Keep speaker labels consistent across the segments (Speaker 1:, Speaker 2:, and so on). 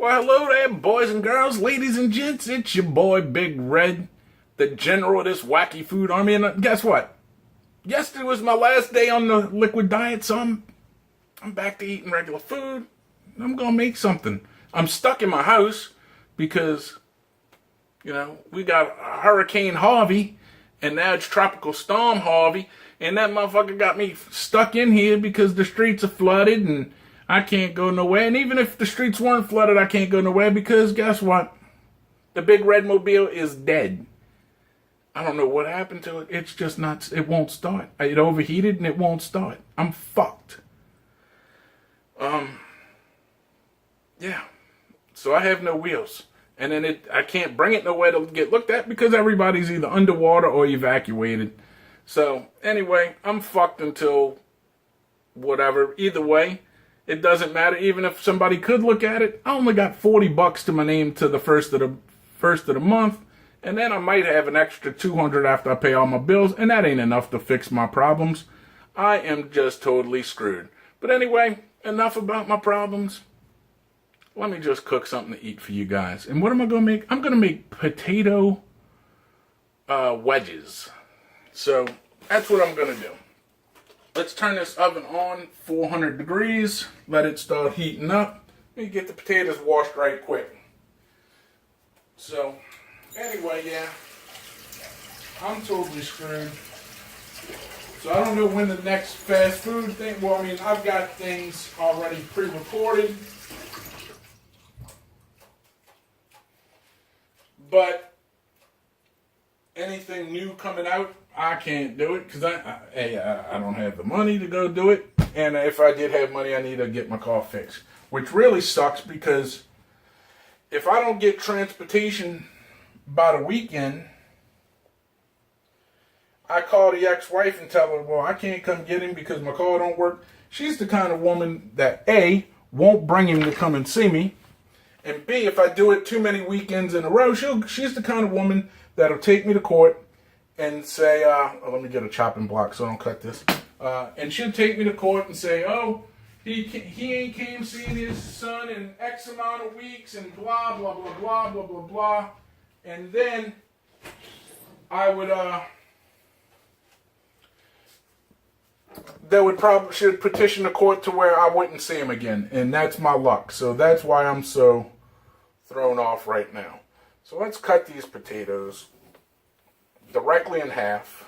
Speaker 1: Well, hello there, boys and girls, ladies and gents. It's your boy, Big Red, the general of this wacky food army. And guess what? Yesterday was my last day on the liquid diet, so I'm back to eating regular food. I'm gonna make something. I'm stuck in my house because, you know, we got Hurricane Harvey, and now it's Tropical Storm Harvey, and that motherfucker got me stuck in here because the streets are flooded and I can't go nowhere. And even if the streets weren't flooded, I can't go nowhere because guess what? The big red mobile is dead. I don't know what happened to it. It's just not, it won't start. It overheated and it won't start. I'm fucked. Yeah. So I have no wheels. And then I can't bring it nowhere to get looked at because everybody's either underwater or evacuated. So anyway, I'm fucked until whatever. Either way, it doesn't matter. Even if somebody could look at it, I only got $40 to my name to the first of the month, and then I might have an extra $200 after I pay all my bills, and that ain't enough to fix my problems. I am just totally screwed. But anyway, enough about my problems. Let me just cook something to eat for you guys. And what am I gonna make? I'm gonna make potato wedges. So that's what I'm gonna do. Let's turn this oven on, 400 degrees. Let it start heating up. Let me get the potatoes washed right quick. So, anyway, yeah. I'm totally screwed. So I don't know when the next fast food thing, well, I mean, I've got things already pre-recorded. But anything new coming out, I can't do it because I don't have the money to go do it. And if I did have money, I need to get my car fixed. Which really sucks because if I don't get transportation by the weekend, I call the ex-wife and tell her, well, I can't come get him because my car don't work. She's the kind of woman that A, won't bring him to come and see me. And B, if I do it too many weekends in a row, she's the kind of woman that'll take me to court and say, let me get a chopping block so I don't cut this. And she'll take me to court and say, oh, he ain't came seeing his son in X amount of weeks and blah, blah, blah, blah, blah, blah, blah. And then I would, should petition the court to where I wouldn't see him again. And that's my luck. So that's why I'm so thrown off right now. So let's cut these potatoes directly in half.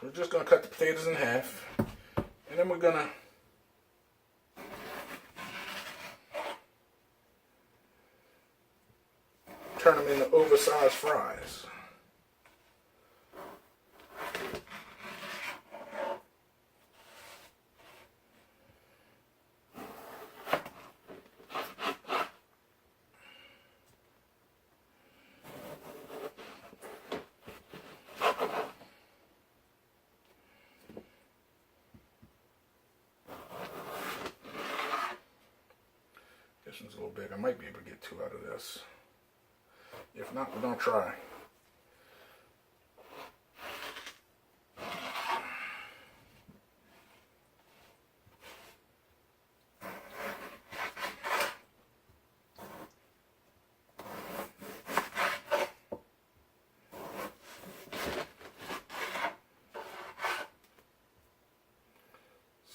Speaker 1: We're just going to cut the potatoes in half. And then we're going to turn them into oversized fries. This one's a little big. I might be able to get 2 out of this. If not, we're going to try.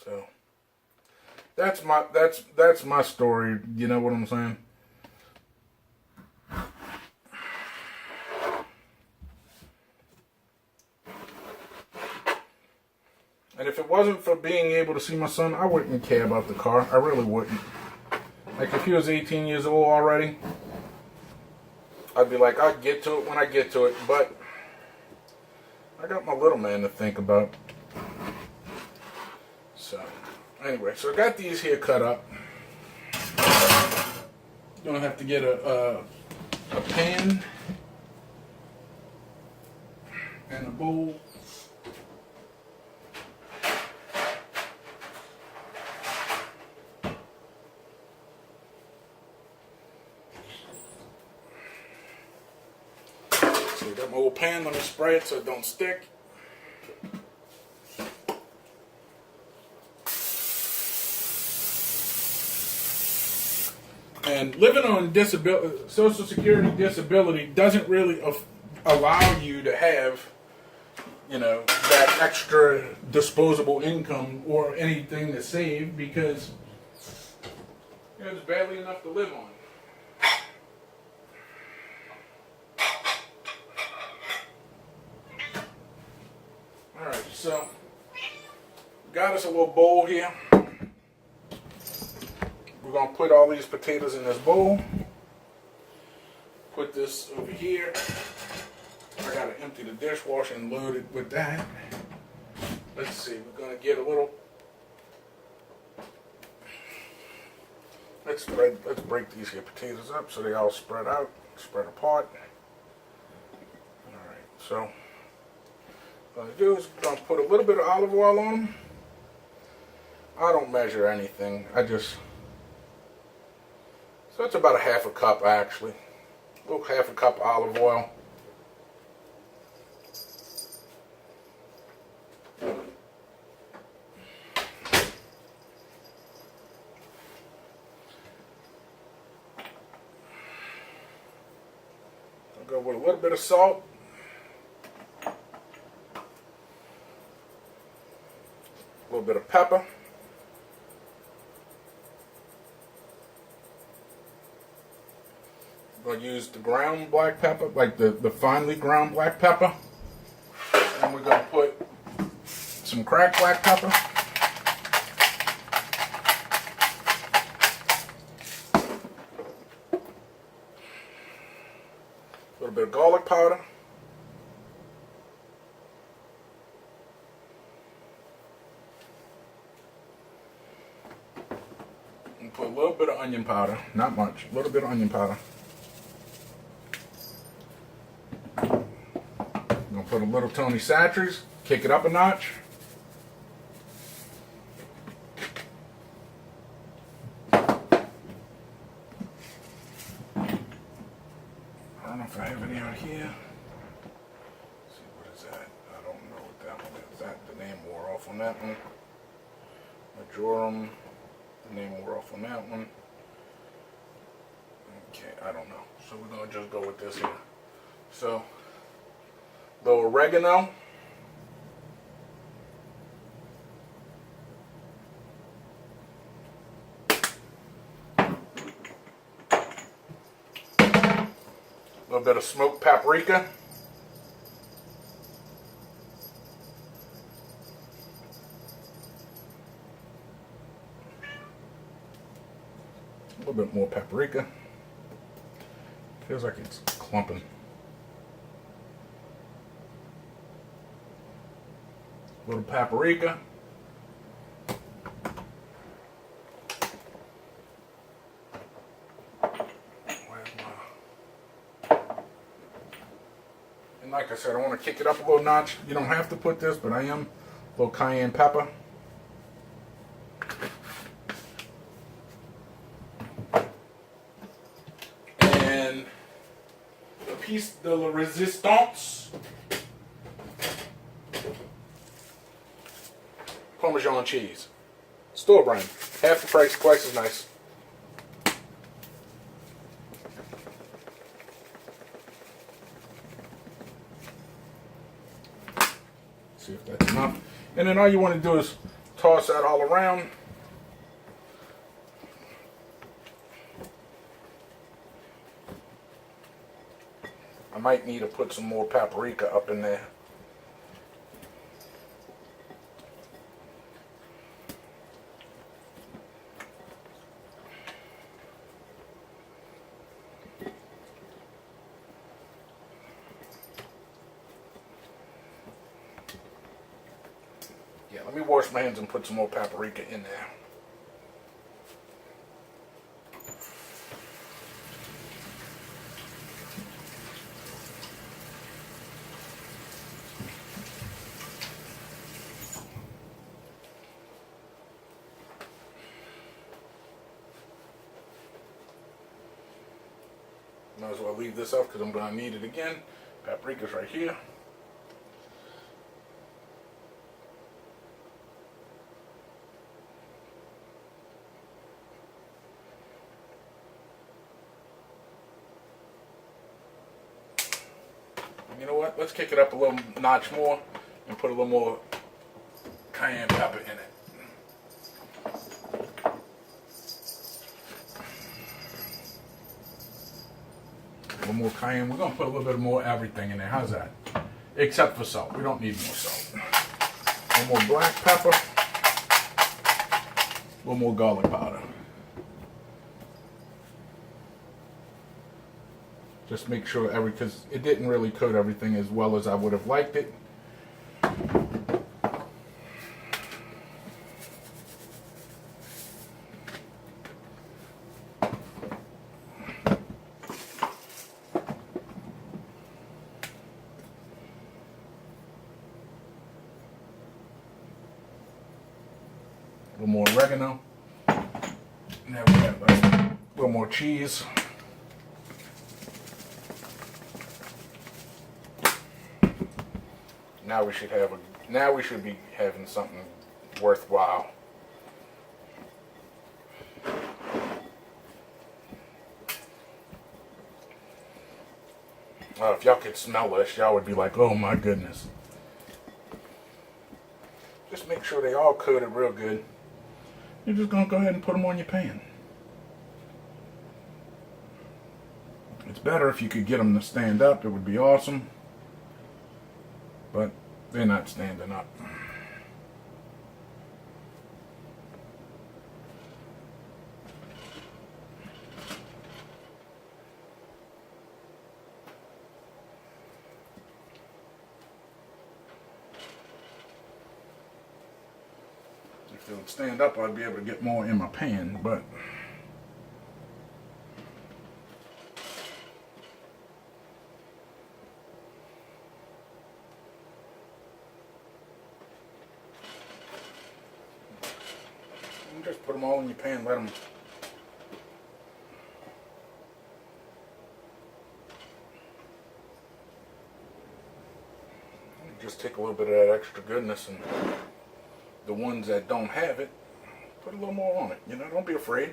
Speaker 1: So that's my story. You know what I'm saying? And if it wasn't for being able to see my son, I wouldn't care about the car. I really wouldn't. Like if he was 18 years old already, I'd be like, I'll get to it when I get to it. But I got my little man to think about. So, anyway, so I got these here cut up. You're gonna have to get a pan and a bowl. So I got my old pan. Let me spray it so it don't stick. And living on Social Security disability doesn't really allow you to have, you know, that extra disposable income or anything to save because there's barely enough to live on. All right, so got us a little bowl here. We're going to put all these potatoes in this bowl. Put this over here. I got to empty the dishwasher and load it with that. Let's see, we're going to get a little... Let's break these here potatoes up so they all spread out, spread apart. Alright, so what I'm going to do is I'm going to put a little bit of olive oil on them. I don't measure anything. So it's about a half a cup actually. A little half a cup of olive oil. I'll go with a little bit of salt. A little bit of pepper. I'm going to use the ground black pepper, like the finely ground black pepper. And we're going to put some cracked black pepper. A little bit of garlic powder. And put a little bit of onion powder, not much, a little bit of onion powder. Put a little Tony Satchers, kick it up a notch. I don't know if I have any out here. Let's see, what is that? I don't know what that one is. The name wore off on that one. Majorum, the name wore off on that one. Okay, I don't know. So we're going to just go with this here. So, little oregano. A little bit of smoked paprika. A little bit more paprika. Feels like it's clumping. A little paprika. And like I said, I want to kick it up a little notch. You don't have to put this, but I am. A little cayenne pepper. And a piece de la resistance. Parmesan cheese. Store brand. Half the price, twice as nice. See if that's enough. And then all you want to do is toss that all around. might need to put some more paprika up in there. Yeah, let me wash my hands and put some more paprika in there. Might as well leave this up because I'm going to need it again. Paprika's right here. You know what? Let's kick it up a little notch more and put a little more cayenne pepper in it. A little more cayenne. We're going to put a little bit more everything in there. How's that? Except for salt. We don't need more salt. A little more black pepper. A little more garlic powder. Just make sure because it didn't really coat everything as well as I would have liked it. A little more oregano. Now we have a little more cheese. Now we should be having something worthwhile. If y'all could smell this, y'all would be like, oh my goodness. Just make sure they all coated real good. You're just going to go ahead and put them on your pan. It's better if you could get them to stand up. It would be awesome. But they're not standing up. If they would stand up, I'd be able to get more in my pan, but just put them all in your pan, let them just take a little bit of that extra goodness, and the ones that don't have it, put a little more on it. You know, don't be afraid.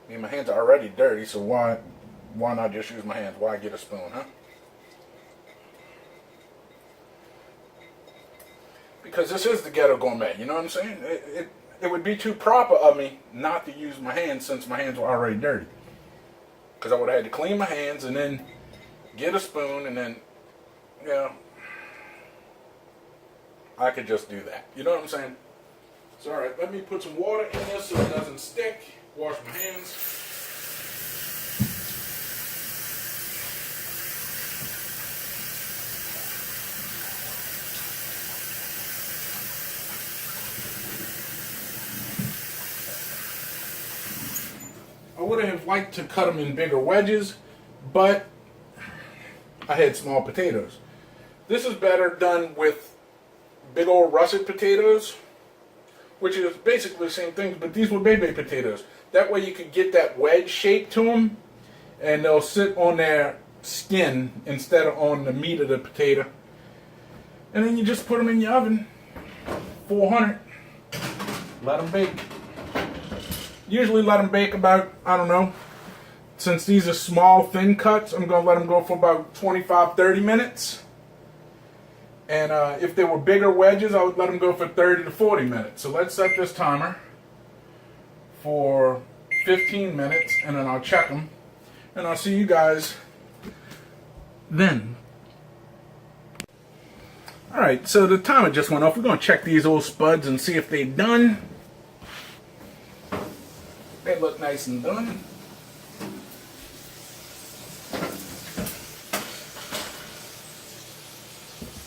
Speaker 1: I mean, my hands are already dirty, so why not just use my hands? Why get a spoon, huh? Because this is the Ghetto Gourmet, you know what I'm saying? It would be too proper of me not to use my hands since my hands were already dirty. Because I would have had to clean my hands and then get a spoon and then, you know, I could just do that. You know what I'm saying? So, alright, let me put some water in this so it doesn't stick. Wash my hands. I would have liked to cut them in bigger wedges, but I had small potatoes. This is better done with big old russet potatoes, which is basically the same thing, but these were baby potatoes. That way you could get that wedge shape to them, and they'll sit on their skin instead of on the meat of the potato. And then you just put them in your oven, 400, let them bake. Usually let them bake about, I don't know, since these are small, thin cuts, I'm going to let them go for about 25-30 minutes. And if they were bigger wedges, I would let them go for 30 to 40 minutes. So let's set this timer for 15 minutes, and then I'll check them. And I'll see you guys then. Alright, so the timer just went off. We're going to check these old spuds and see if they're done. They look nice and done.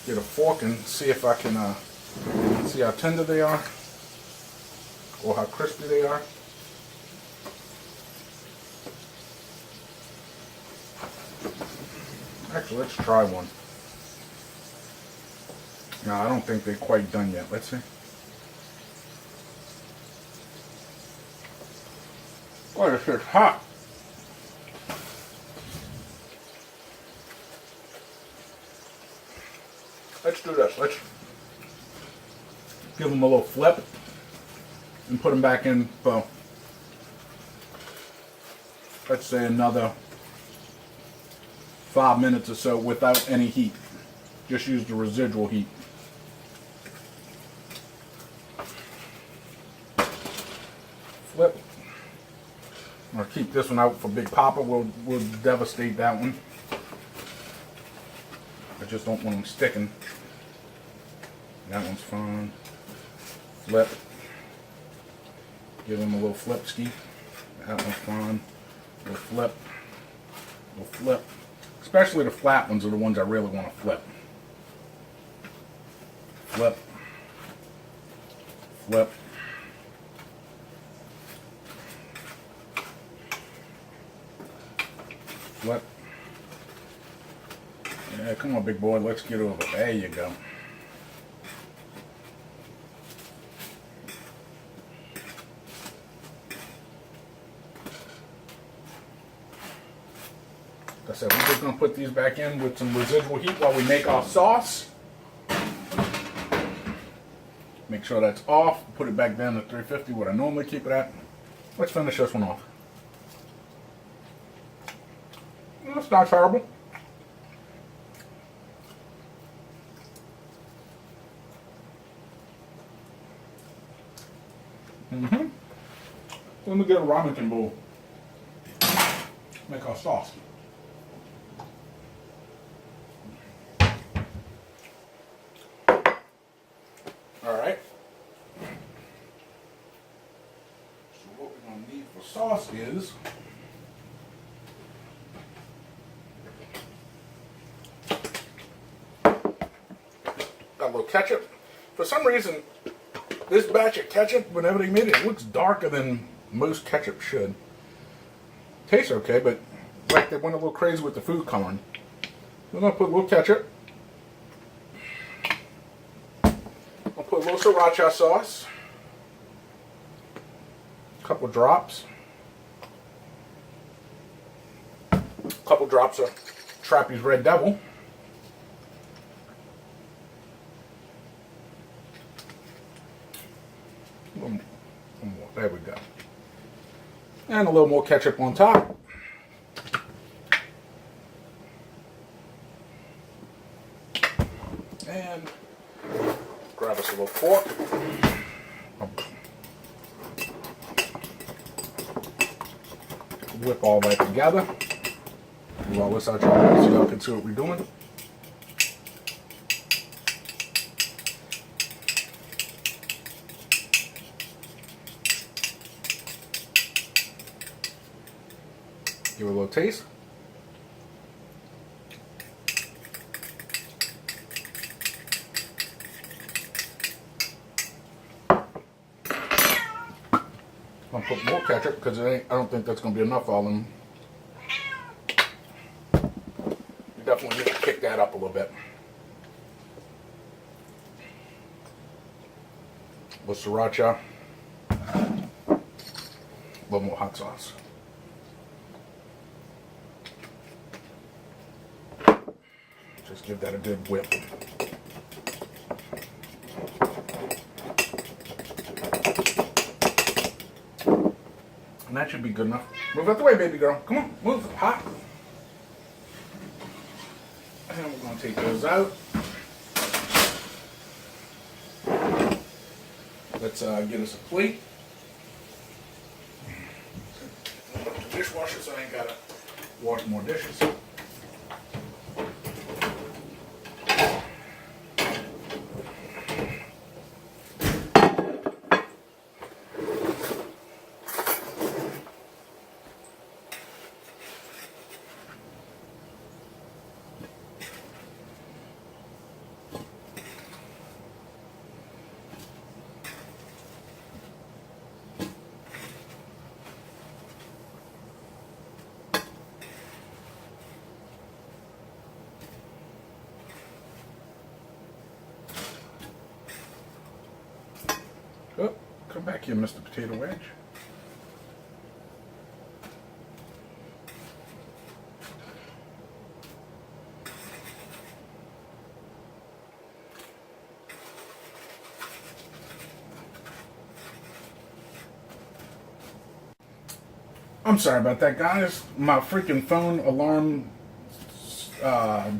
Speaker 1: Get a fork and see if I can see how tender they are or how crispy they are. Actually, let's try one. No, I don't think they're quite done yet. Let's see. Oh, this shit's hot. Let's do this. Let's give them a little flip and put them back in for, let's say, another 5 minutes or so without any heat. Just use the residual heat. Flip. I'll keep this one out for Big Papa. We'll devastate that one. I just don't want them sticking. That one's fine. Flip. Give them a little flip ski. That one's fine. A little flip. A little flip. Especially the flat ones are the ones I really want to flip. Flip. Flip. Flip. Yeah, come on, big boy. Let's get over. There you go. Like I said, we're just going to put these back in with some residual heat while we make our sauce. Make sure that's off. Put it back down to 350, what I normally keep it at. Let's finish this one off. That's not terrible. Let me get a ramen bowl. Make our sauce. Alright. So what we're going to need for sauce is got a little ketchup. For some reason, this batch of ketchup, whenever they made it, it looks darker than most ketchup should. Tastes okay, but like they went a little crazy with the food coloring. We're going to put a little ketchup. I'll put a little sriracha sauce. A couple drops. A couple drops of Trappy's Red Devil. One more. There we go. And a little more ketchup on top. And grab us a little fork. Whip all that together. Do all this out y'all so y'all can see what we're doing. Give it a little taste. I'm gonna put more ketchup because I don't think that's gonna be enough for all them. You definitely need to kick that up a little bit. A little sriracha. A little more hot sauce. Just give that a good whip. And that should be good enough. Move out the way, baby girl. Come on, move. Hot. And we're going to take those out. Let's get us a plate. The dishwasher, so I ain't got to wash more dishes. Oh, come back here, Mr. Potato Wedge. I'm sorry about that, guys. My freaking phone alarm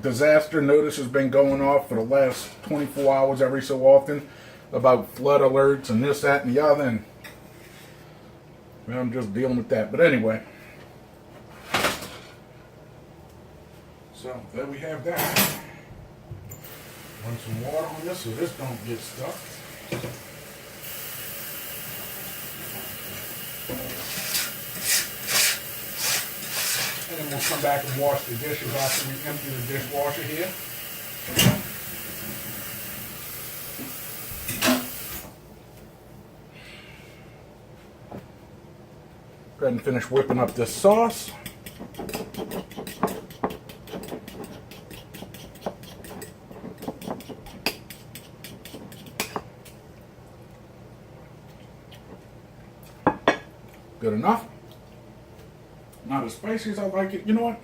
Speaker 1: disaster notice has been going off for the last 24 hours every so often about flood alerts and this, that, and the other, and well, I'm just dealing with that. But anyway, so there we have that. Run some water on this so this don't get stuck. And then we'll come back and wash the dishes after we empty the dishwasher here. Go ahead and finish whipping up this sauce. Good enough. Not as spicy as I like it. You know what?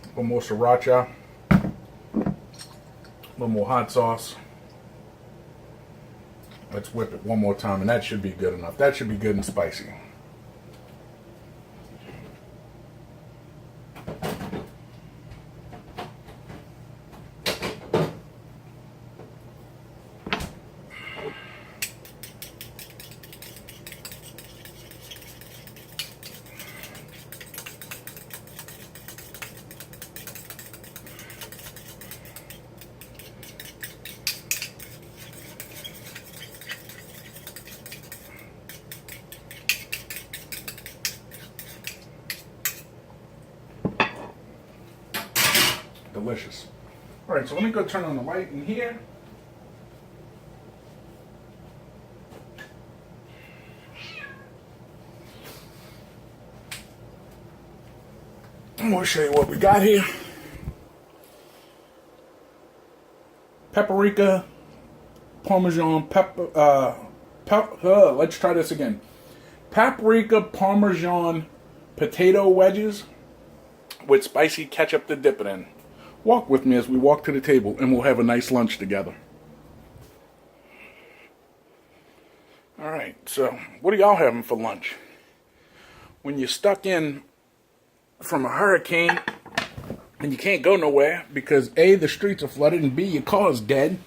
Speaker 1: A little more sriracha. A little more hot sauce. Let's whip it one more time, and that should be good enough. That should be good and spicy. Delicious. All right, so let me go turn on the light in here. I'm going to show you what we got here. Paprika Parmesan let's try this again. Paprika Parmesan Potato Wedges with spicy ketchup to dip it in. Walk with me as we walk to the table, and we'll have a nice lunch together. All right, so what are y'all having for lunch? When you're stuck in from a hurricane and you can't go nowhere because A, the streets are flooded, and B, your car's dead,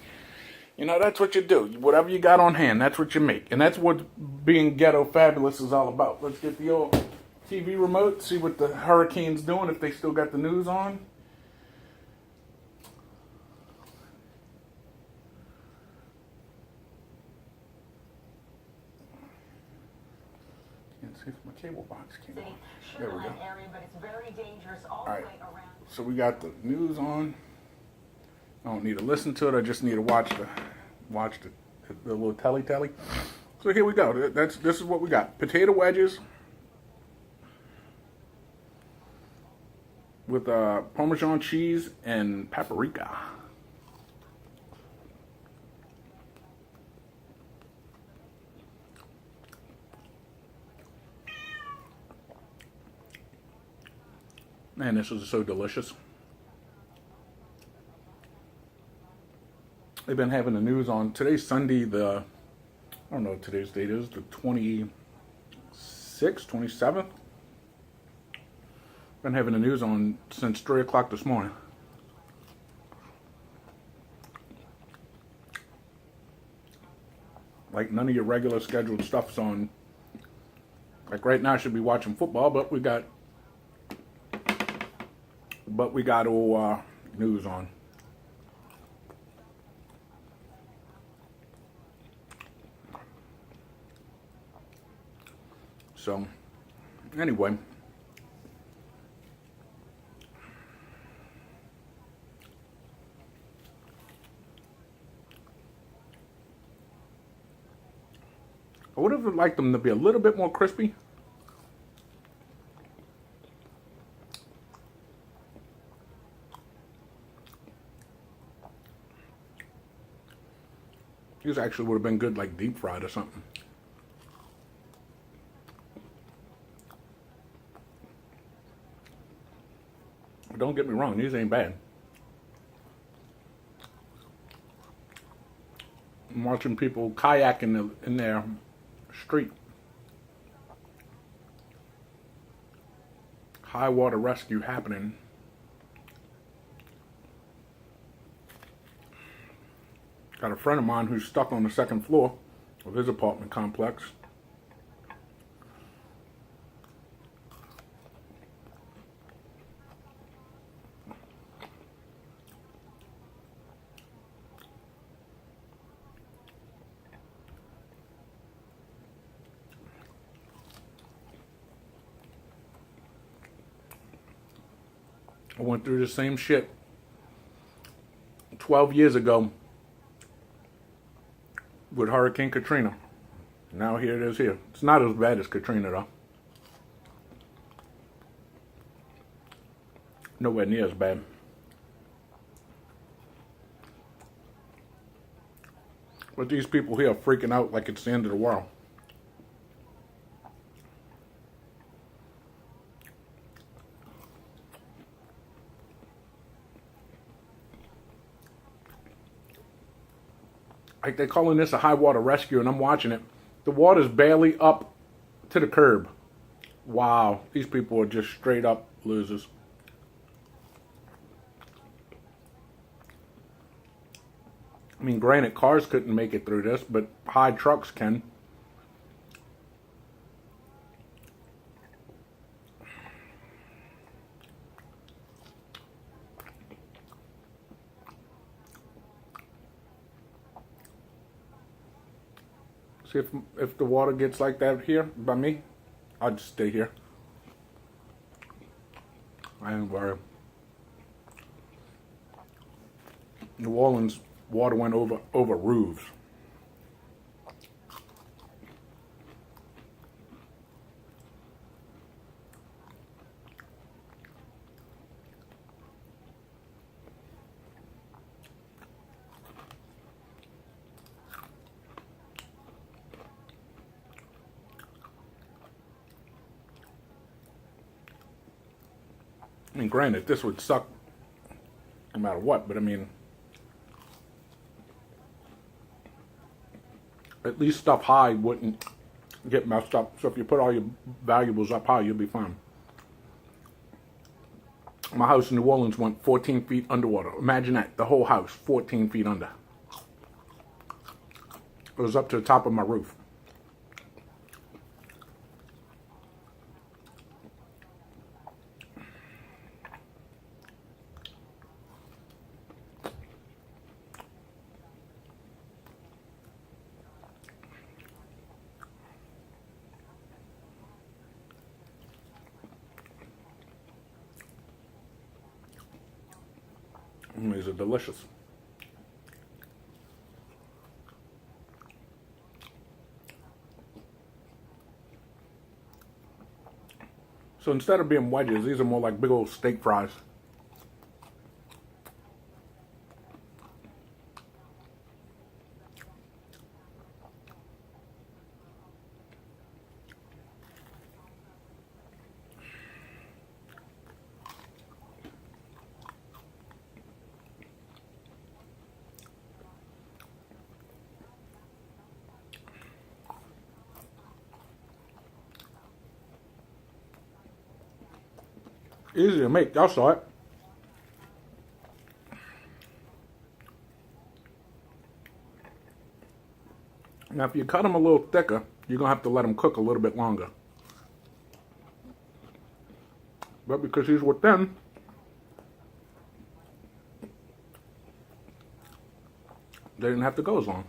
Speaker 1: you know, that's what you do. Whatever you got on hand, that's what you make. And that's what being ghetto fabulous is all about. Let's get the old TV remote, see what the hurricane's doing, if they still got the news on. See if my cable box came on. There we go. All right, so we got the news on. I don't need to listen to it. I just need to watch the little telly. So here we go. This is what we got: potato wedges with Parmesan cheese and paprika. Man, this is so delicious. they've been having the news on. Today's Sunday, I don't know what today's date is, the 26th, 27th. Been having the news on since 3 o'clock this morning. Like none of your regular scheduled stuff's on. Like right now I should be watching football, but we got all news on. So anyway, I would have liked them to be a little bit more crispy. These actually would have been good like deep fried or something. Don't get me wrong, these ain't bad. I'm watching people kayak in their street. High water rescue happening. Got a friend of mine who's stuck on the second floor of his apartment complex. I went through the same shit 12 years ago with Hurricane Katrina. Now here it is here. It's not as bad as Katrina though. Nowhere near as bad. But these people here are freaking out like it's the end of the world. Like they're calling this a high water rescue, and I'm watching it. The water's barely up to the curb. Wow, these people are just straight up losers. I mean, granted, cars couldn't make it through this, but high trucks can. See, if the water gets like that here by me, I'll just stay here. I ain't worried. New Orleans water went over roofs. I mean, granted, this would suck no matter what, but I mean, at least stuff high wouldn't get messed up. So if you put all your valuables up high, you'll be fine. My house in New Orleans went 14 feet underwater. Imagine that, the whole house, 14 feet under. It was up to the top of my roof. These are delicious. So instead of being wedges, these are more like big old steak fries. Easy to make. Y'all saw it. Now, if you cut them a little thicker, you're going to have to let them cook a little bit longer. But because these were thin, they didn't have to go as long.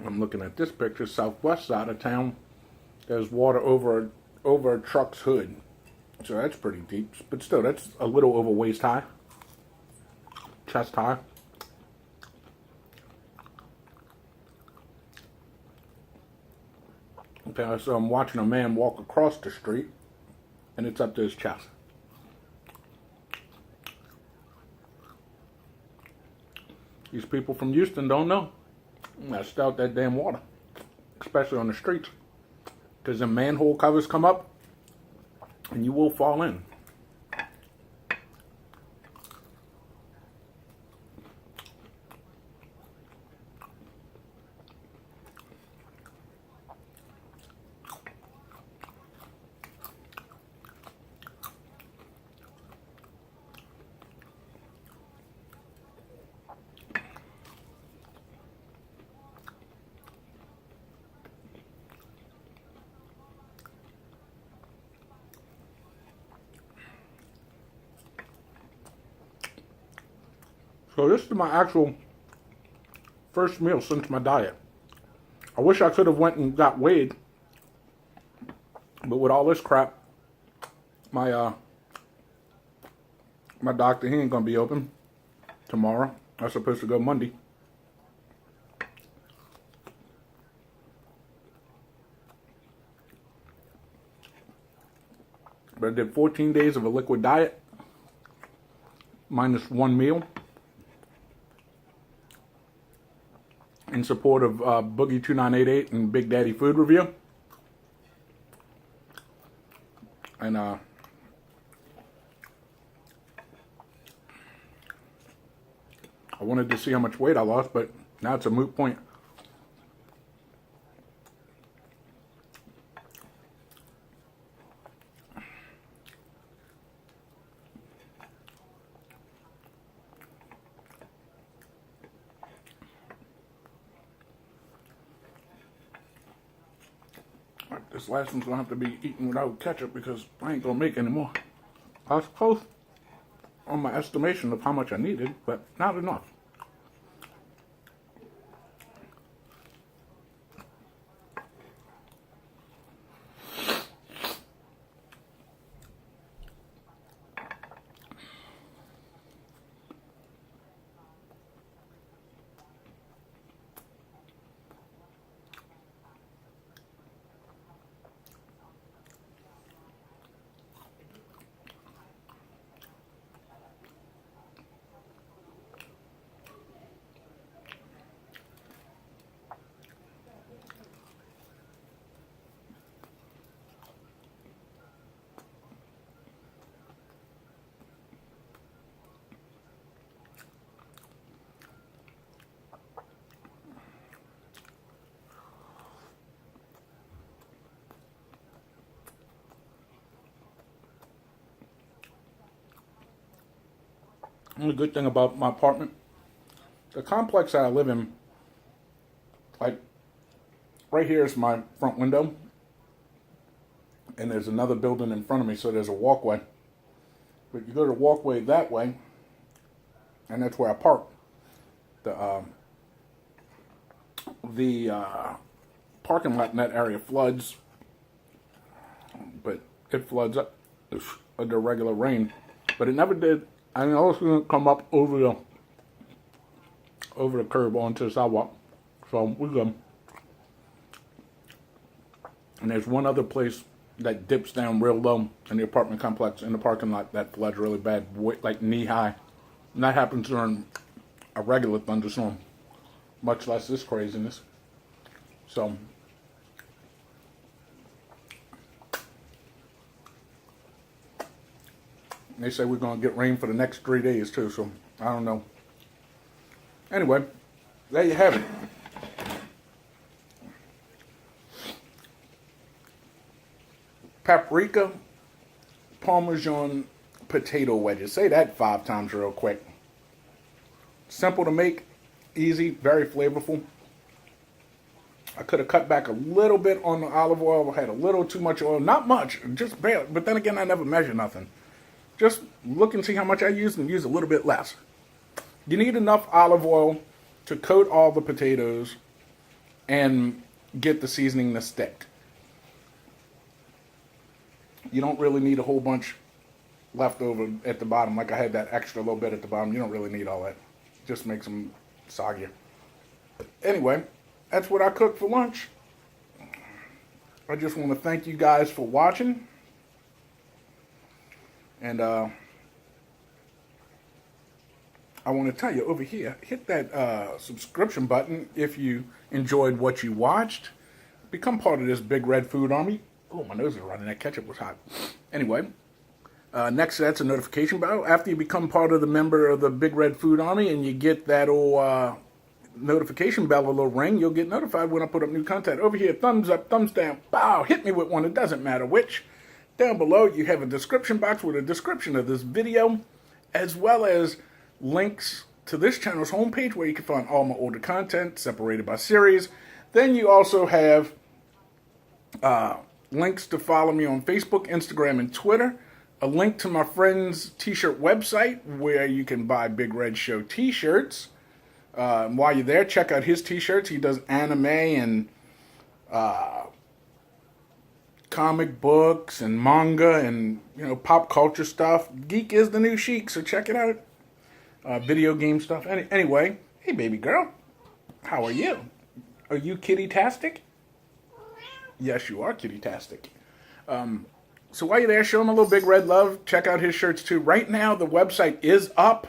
Speaker 1: I'm looking at this picture, southwest side of town. There's water over a truck's hood. So that's pretty deep. But still, that's a little over waist high. Chest high. Okay, so I'm watching a man walk across the street, and it's up to his chest. These people from Houston don't know. That's out that damn water, especially on the streets, because the manhole covers come up, and you will fall in. So this is my actual first meal since my diet. I wish I could have went and got weighed, but with all this crap, my doctor, he ain't gonna be open tomorrow. I'm supposed to go Monday. But I did 14 days of a liquid diet, minus one meal, in support of Boogie 2988 and Big Daddy Food Review. And I wanted to see how much weight I lost, but now it's a moot point. This last one's gonna have to be eaten without ketchup because I ain't gonna make any more. I was close on my estimation of how much I needed, but not enough. The good thing about my apartment The complex that I live in, like, right here is my front window. And there's another building in front of me, so there's a walkway. But you go to the walkway that way, and that's where I park. The parking lot in that area floods, but it floods up under regular rain. But it never did. I know it's going to come up over the curb onto the sidewalk. So we're good. And there's one other place that dips down real low in the apartment complex in the parking lot that floods really bad, like knee high. And that happens during a regular thunderstorm, much less this craziness. So they say we're going to get rain for the next 3 days too, so I don't know. Anyway, there you have it. Paprika Parmesan Potato Wedges. Say that 5 times real quick. Simple to make, easy, very flavorful. I could have cut back a little bit on the olive oil. I had a little too much oil. Not much, just barely. But then again, I never measure nothing. Just look and see how much I use and use a little bit less. You need enough olive oil to coat all the potatoes and get the seasoning to stick. You don't really need a whole bunch left over at the bottom. Like I had that extra little bit at the bottom. You don't really need all that. Just makes them soggy. Anyway, that's what I cooked for lunch. I just want to thank you guys for watching. And I want to tell you over here, hit that subscription button if you enjoyed what you watched. Become part of this big red food army. Oh, my nose is running. That ketchup was hot. Anyway, next that's a notification bell. After you become part of the member of the Big Red Food Army and you get that old notification bell, a little ring, you'll get notified when I put up new content. Over here, thumbs up, thumbs down, bow, hit me with one. It doesn't matter which. Down below, you have a description box with a description of this video, as well as links to this channel's homepage where you can find all my older content separated by series. Then you also have links to follow me on Facebook, Instagram, and Twitter. A link to my friend's t-shirt website where you can buy Big Red Show t-shirts. While you're there, check out his t-shirts. He does anime and comic books and manga and, you know, pop culture stuff. Geek is the new chic, so check it out. Video game stuff. Anyway, hey baby girl, how are you? Are you kitty-tastic? Yes, you are kitty-tastic. So while you're there, show him a little Big Red love. Check out his shirts too. Right now, the website is up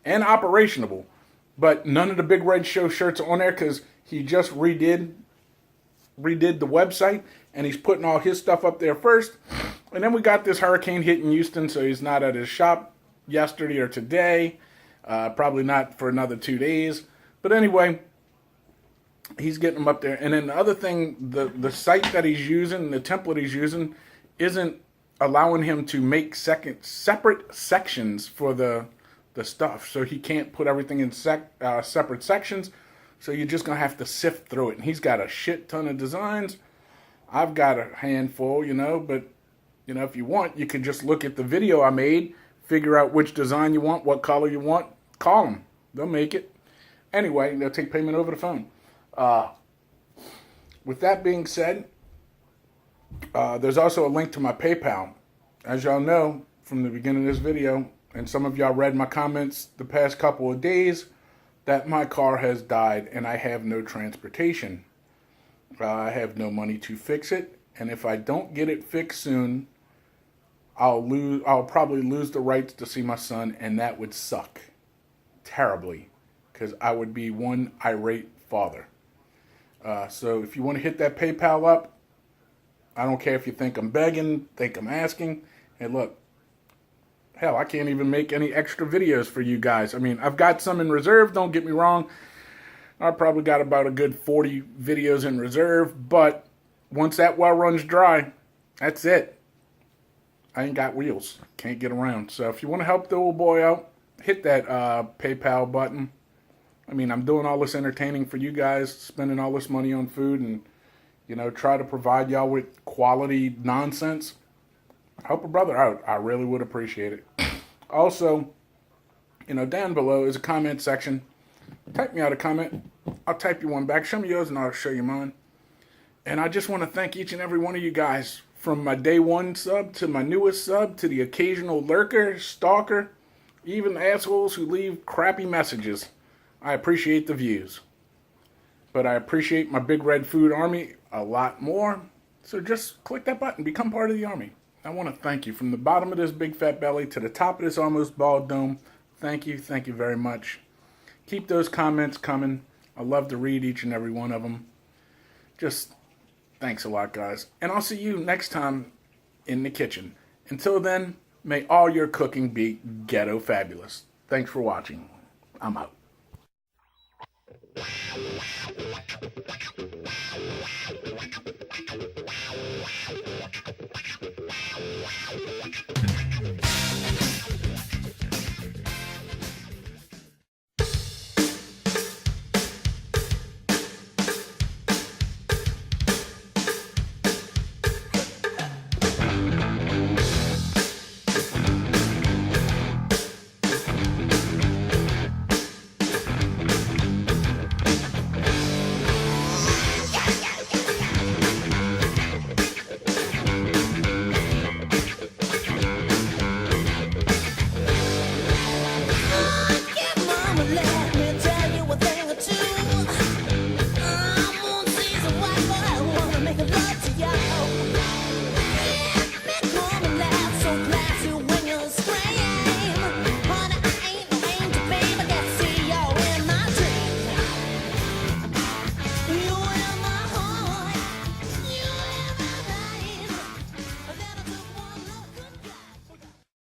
Speaker 1: and operational, but none of the Big Red Show shirts are on there because he just redid the website, and he's putting all his stuff up there first. And then we got this hurricane hitting Houston, so he's not at his shop yesterday or today. Probably not for another 2 days. But anyway, he's getting them up there. And then the other thing, the site that he's using, the template he's using, isn't allowing him to make separate sections for the stuff. So he can't put everything in separate sections. So you're just going to have to sift through it. And he's got a shit ton of designs. I've got a handful, you know. But, you know, if you want, you can just look at the video I made, figure out which design you want, what color you want, call them. They'll make it. Anyway, they'll take payment over the phone. With that being said, there's also a link to my PayPal. As y'all know from the beginning of this video, and some of y'all read my comments the past couple of days, that my car has died and I have no transportation. I have no money to fix it, and if I don't get it fixed soon, I'll probably lose the rights to see my son, and that would suck terribly because I would be one irate father. So if you want to hit that PayPal up, I don't care if you think I'm begging, think I'm asking. Hey, look, hell, I can't even make any extra videos for you guys. I mean, I've got some in reserve, don't get me wrong. I probably got about a good 40 videos in reserve, but once that well runs dry, that's it. I ain't got wheels. Can't get around. So if you want to help the old boy out, hit that PayPal button. I mean, I'm doing all this entertaining for you guys, spending all this money on food, and, try to provide y'all with quality nonsense. Help a brother out. I really would appreciate it. Also, down below is a comment section. Type me out a comment. I'll type you one back. Show me yours and I'll show you mine. And I just want to thank each and every one of you guys, from my day one sub to my newest sub to the occasional lurker, stalker, even assholes who leave crappy messages. I appreciate the views. But I appreciate my Big Red Food Army a lot more. So just click that button. Become part of the army. I want to thank you from the bottom of this big fat belly to the top of this almost bald dome. Thank you. Thank you very much. Keep those comments coming. I love to read each and every one of them. Just thanks a lot, guys. And I'll see you next time in the kitchen. Until then, may all your cooking be ghetto fabulous. Thanks for watching. I'm out.